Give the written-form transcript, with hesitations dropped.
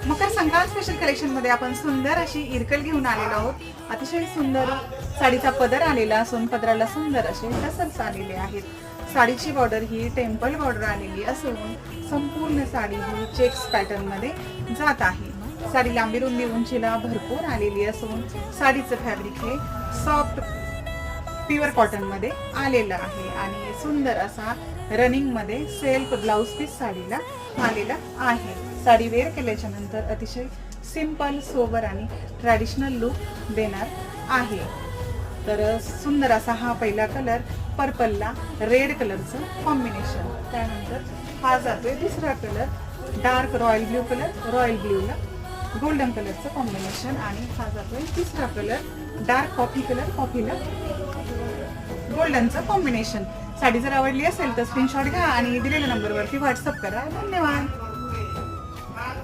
Makar Sankrant special collection मध्ये आपण सुंदर अशी इरकल घेऊन आलेलो आहोत. अतिशय सुंदर साडीचा पदर आलेला असून पदराला सुंदर असे टसल्स आलेले आहेत. साडीची बॉर्डर ही टेम्पल बॉर्डर आलेली असून संपूर्ण साडी ही चेक्स पॅटर्न मध्ये जात आहे. साडी लांबी रुंदी उंचीला भरपूर आलेली असून साडीचं फॅब्रिक हे सॉफ्ट प्युअर कॉटन मध्ये आलेलं आहे आणि सुंदर असा रनिंग मध्ये सेल्फ ब्लाउज पीस साडीला आलेला आहे. साडी वेअर केल्याच्या नंतर अतिशय सिंपल सोबर आणि ट्रॅडिशनल लुक देणार आहे. तर सुंदर असा हा पहिला कलर पर्पलला रेड कलरचं कॉम्बिनेशन. त्यानंतर हा जातोय दुसरा colour dark royal blue colour, royal ब्ल्यूला गोल्डन कलरचं कॉम्बिनेशन आणि हा जातोय तिसरा कलर डार्क कॉफी कलर, कॉफीला गोल्डनचं कॉम्बिनेशन. साडी जर आवडली असेल तर स्क्रीनशॉट घ्या आणि दिलेल्या नंबरवरती व्हॉट्सअप करा. धन्यवाद.